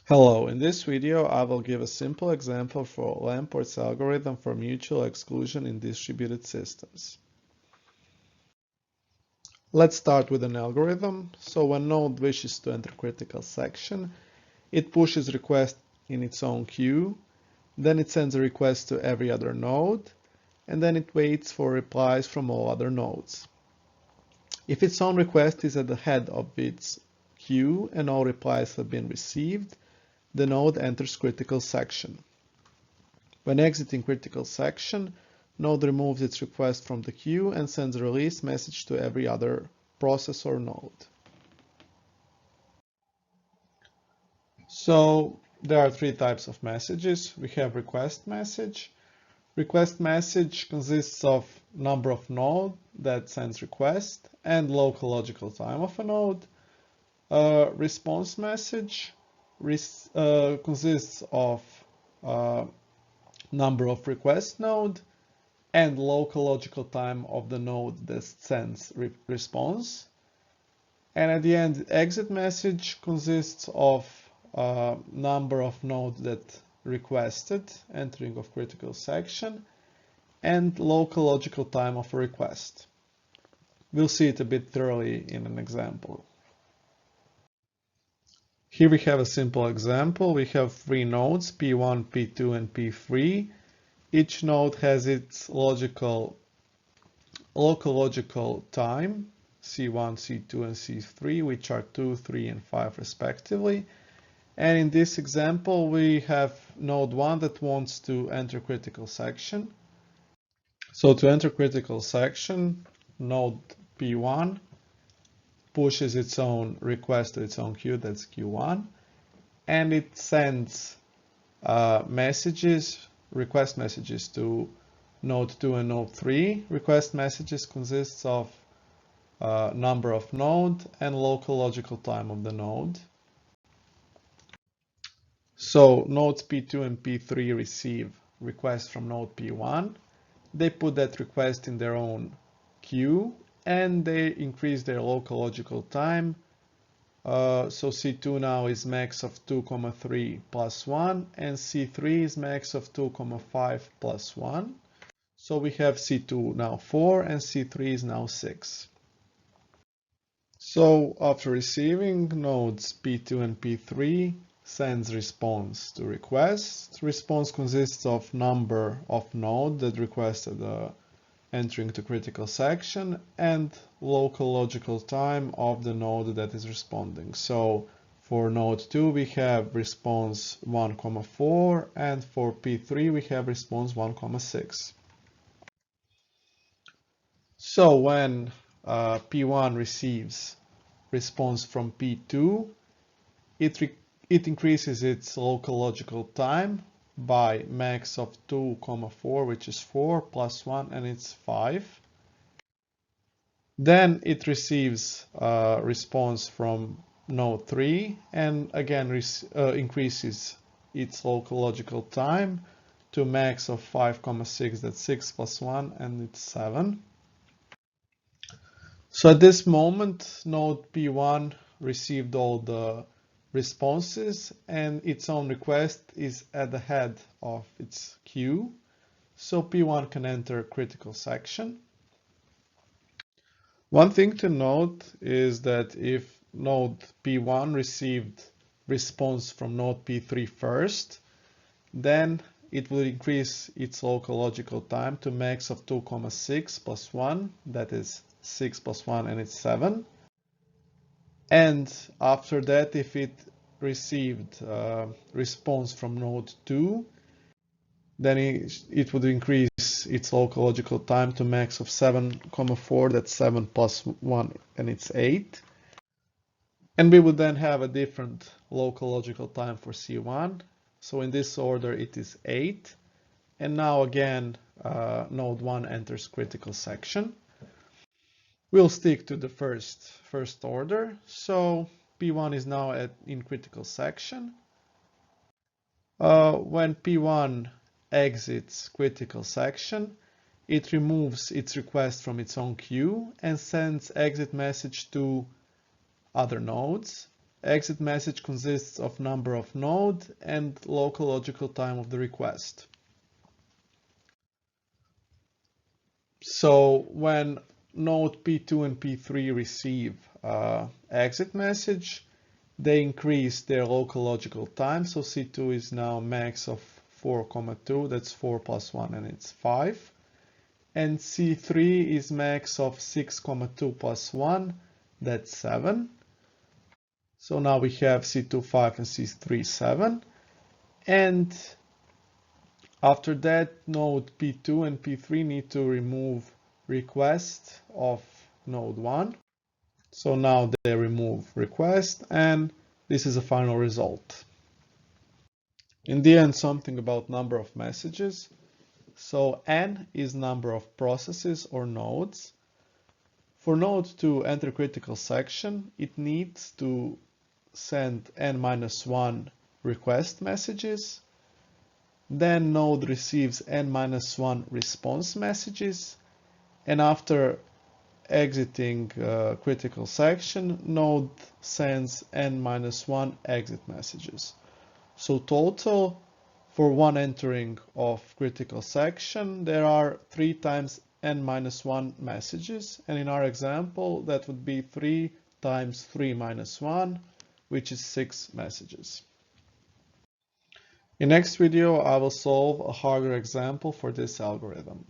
Hello, in this video I will give a simple example for Lamport's algorithm for mutual exclusion in distributed systems. Let's start with an algorithm. So when node wishes to enter critical section, it pushes request in its own queue, then it sends a request to every other node, and then it waits for replies from all other nodes. If its own request is at the head of its queue and all replies have been received, the node enters critical section. When exiting critical section, node removes its request from the queue and sends a release message to every other process or node. So there are three types of messages. We have request message. Request message consists of number of node that sends request and local logical time of a node. Response message consists of number of request node and local logical time of the node that sends response. And at the end, exit message consists of number of nodes that requested entering of critical section and local logical time of a request. We'll see it a bit thoroughly in an example. Here we have a simple example. We have three nodes, P1, P2, and P3. Each node has its local logical time, C1, C2, and C3, which are 2, 3, and 5 respectively. And in this example, we have node 1 that wants to enter critical section. So to enter critical section, node P1 pushes its own request to its own queue, that's Q1, and it sends request messages to node 2 and node 3. Request messages consists of number of node and local logical time of the node. So nodes P2 and P3 receive requests from node P1. They put that request in their own queue and they increase their local logical time. So C2 now is max of 2,3 plus 1 and C3 is max of 2,5 plus 1. So we have C2 now 4 and C3 is now 6. So after receiving, nodes P2 and P3 sends response to request. Response consists of number of node that requested entering to critical section and local logical time of the node that is responding. So for node 2 we have response 1,4 and for P3 we have response 1,6. So when P1 receives response from P2, it increases its local logical time by max of 2,4, which is 4 plus 1, and it's 5. Then it receives a response from node 3 and again increases its local logical time to max of 5,6, that's 6 plus 1, and it's 7. So at this moment, node P1 received all the responses and its own request is at the head of its queue. So P1 can enter critical section. One thing to note is that if node P1 received response from node P3 first, then it will increase its local logical time to max of 2,6 plus 1, that is 6 plus 1 and it's 7. And after that, if it received response from node 2, then it would increase its local logical time to max of 7,4, that's 7 plus 1 and it's 8. And we would then have a different local logical time for C1. So in this order it is 8. And now again node 1 enters critical section. We'll stick to the first order. So P1 is now in critical section. When P1 exits critical section, it removes its request from its own queue and sends exit message to other nodes. Exit message consists of number of node and local logical time of the request. So when node P2 and P3 receive exit message, they increase their local logical time. So C2 is now max of 4,2, that's 4 plus 1 and it's 5. And C3 is max of 6,2 plus 1, that's 7. So now we have C2 5 and C3 7. And after that, node P2 and P3 need to remove request of node 1. So now they remove request, and this is a final result. In the end, something about number of messages. So n is number of processes or nodes. For node to enter critical section, it needs to send n-1 request messages. Then node receives n-1 response messages, and after exiting critical section, node sends n-1 exit messages. So total, for one entering of critical section, there are 3 times n-1 messages, and in our example, that would be 3 times 3 minus 1, which is 6 messages. In next video, I will solve a harder example for this algorithm.